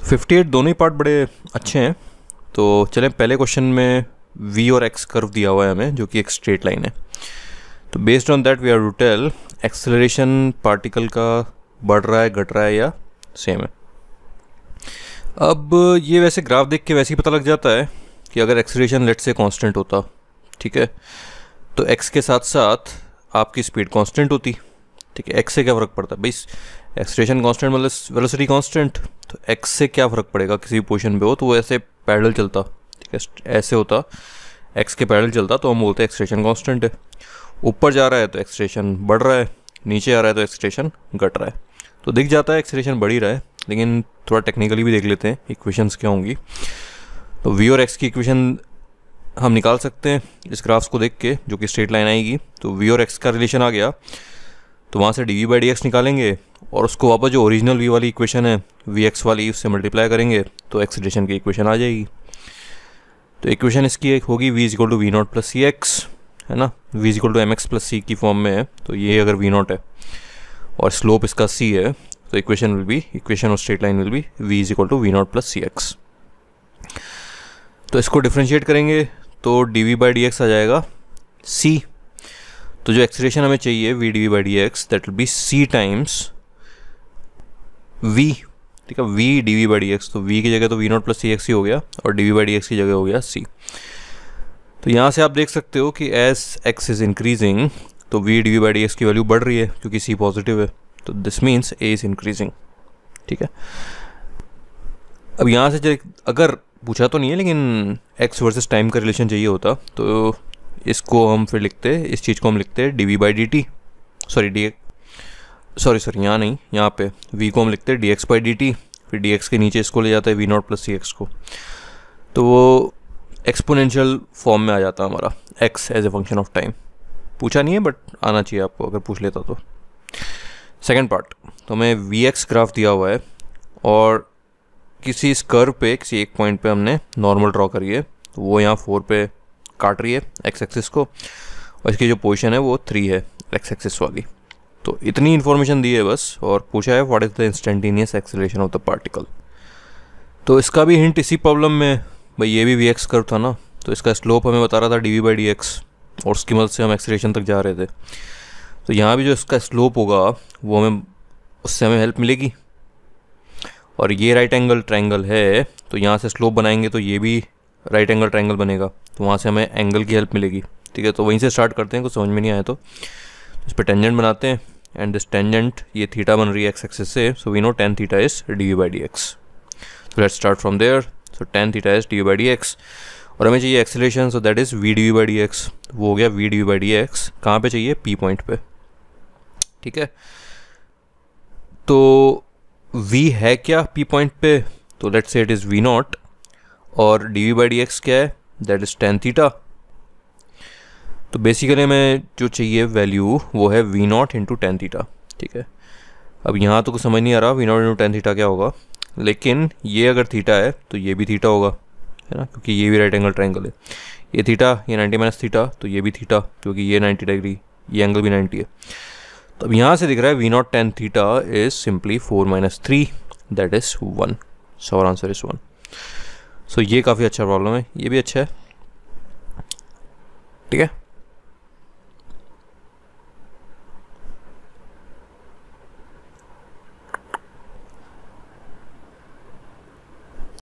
58 दोनों ही पार्ट बड़े अच्छे हैं। तो चलें, पहले क्वेश्चन में v और x कर्व दिया हुआ है हमें, जो कि एक स्ट्रेट लाइन है। तो based on that we are to tell acceleration particle का बढ़ रहा है, घट रहा है या सेम है। अब ये वैसे ग्राफ देख के वैसे ही पता लग जाता है कि अगर एक्सेलरेशन लेट से कांस्टेंट होता, ठीक है, तो x के साथ साथ आपकी स्पीड कांस्टेंट होती, ठीक है। x से क्या फ़र्क पड़ता है भाई, एक्सेलरेशन कांस्टेंट मतलब वेलोसिटी कांस्टेंट, तो x से क्या फ़र्क पड़ेगा, किसी भी पोजीशन पे हो तो वो ऐसे पैरेलल चलता, ठीक है, ऐसे होता, x के पैरेलल चलता तो हम बोलते हैं एक्सेलरेशन कांस्टेंट है। ऊपर जा रहा है तो एक्सेलरेशन बढ़ रहा है, नीचे आ रहा है तो एक्सेलरेशन घट रहा है। तो दिख जाता है एक्सेलरेशन बढ़ ही रहा है, लेकिन थोड़ा टेक्निकली भी देख लेते हैं इक्वेशंस क्या होंगी। तो v और x की इक्वेशन हम निकाल सकते हैं इस ग्राफ्स को देख के, जो कि स्ट्रेट लाइन आएगी। तो v और x का रिलेशन आ गया, तो वहाँ से dv/dx निकालेंगे और उसको वापस जो ओरिजिनल v वाली इक्वेशन है vx वाली, उससे मल्टीप्लाई करेंगे तो एक्सेलरेशन की इक्वेशन आ जाएगी। तो इक्वेशन इसकी होगी v = v0 + cx, है ना, v = mx + c की फॉर्म में है। तो ये अगर v0 है और स्लोप इसका c है, तो equation of straight line will be v = v0 + cx। तो इसको डिफ्रेंशिएट करेंगे तो dv/dx आ जाएगा c। तो जो एक्सेलरेशन हमें चाहिए v dv/dx, that will be c times v, ठीक है, v dv/dx। तो v की जगह तो v0 + cx ही हो गया और dv/dx की जगह हो गया c। तो यहाँ से आप देख सकते हो कि एज x इज़ इंक्रीजिंग तो v dv/dx की वैल्यू बढ़ रही है क्योंकि c पॉजिटिव है। तो this means a is increasing, ठीक है। अब यहाँ से अगर पूछा तो नहीं है, लेकिन x वर्सेस टाइम का रिलेशन चाहिए होता तो इसको हम फिर लिखते, इस चीज़ को हम लिखते dv/dt, सॉरी यहाँ नहीं, यहाँ पे v को हम लिखते dx/dt, फिर dx के नीचे इसको ले जाता है v0 + cx को, तो वो एक्सपोनेंशियल फॉर्म में आ जाता हमारा x as a function of time. पूछा नहीं है बट आना चाहिए आपको, अगर पूछ लेता तो। सेकेंड पार्ट, तो हमें vx ग्राफ दिया हुआ है और किसी इस कर्व पे, किसी एक पॉइंट पे हमने नॉर्मल ड्रॉ करी है, तो वो यहाँ 4 पे काट रही है एक्स एक्सिस को, और इसकी जो पोजीशन है वो 3 है एक्स एक्सिस वाली। तो इतनी इन्फॉर्मेशन दी है बस, और पूछा है what is the instantaneous acceleration of the particle. तो इसका भी हिंट इसी प्रॉब्लम में, भाई ये भी vx कर्व था ना, तो इसका स्लोप हमें बता रहा था dv/dx और उसकी मदद से हम एक्सेलरेशन तक जा रहे थे। तो यहाँ भी जो इसका स्लोप होगा वो हमें, उससे हमें हेल्प मिलेगी। और ये राइट एंगल ट्रायंगल है, तो यहाँ से स्लोप बनाएंगे तो ये भी राइट एंगल ट्रायंगल बनेगा, तो वहाँ से हमें एंगल की हेल्प मिलेगी, ठीक है। तो वहीं से स्टार्ट करते हैं, कुछ समझ में नहीं आया तो इस पर टेंजेंट बनाते हैं, एंड दिस टेंजेंट ये थीटा बन रही है एक्स एक्सिस से, so we know tan theta is dv/dx। So let's start from there. So tan theta is dv/dx और हमें चाहिए acceleration, so that is v dv/dx। वो हो गया v dv/dx, कहाँ पे चाहिए, p पॉइंट पे, ठीक है। तो v है क्या p पॉइंट पे, तो let's say it is v0, और dv/dx क्या है, दैट इज़ tan थीटा। तो बेसिकली हमें जो चाहिए वैल्यू वो है v0 × tan थीटा, ठीक है। अब यहाँ तो कुछ समझ नहीं आ रहा v0 × tan थीटा क्या होगा, लेकिन ये अगर थीटा है तो ये भी थीटा होगा, है ना, क्योंकि ये भी राइट एंगल ट्रायंगल है। ये थीटा, ये 90 - थीटा, तो ये भी थीटा, क्योंकि ये 90 डिग्री, ये एंगल भी 90 है। तो अब यहाँ से दिख रहा है v0 tan theta is simply 4 - 3, that is 1। So our answer is 1। सो ये काफ़ी अच्छा प्रॉब्लम है, ये भी अच्छा है, ठीक है।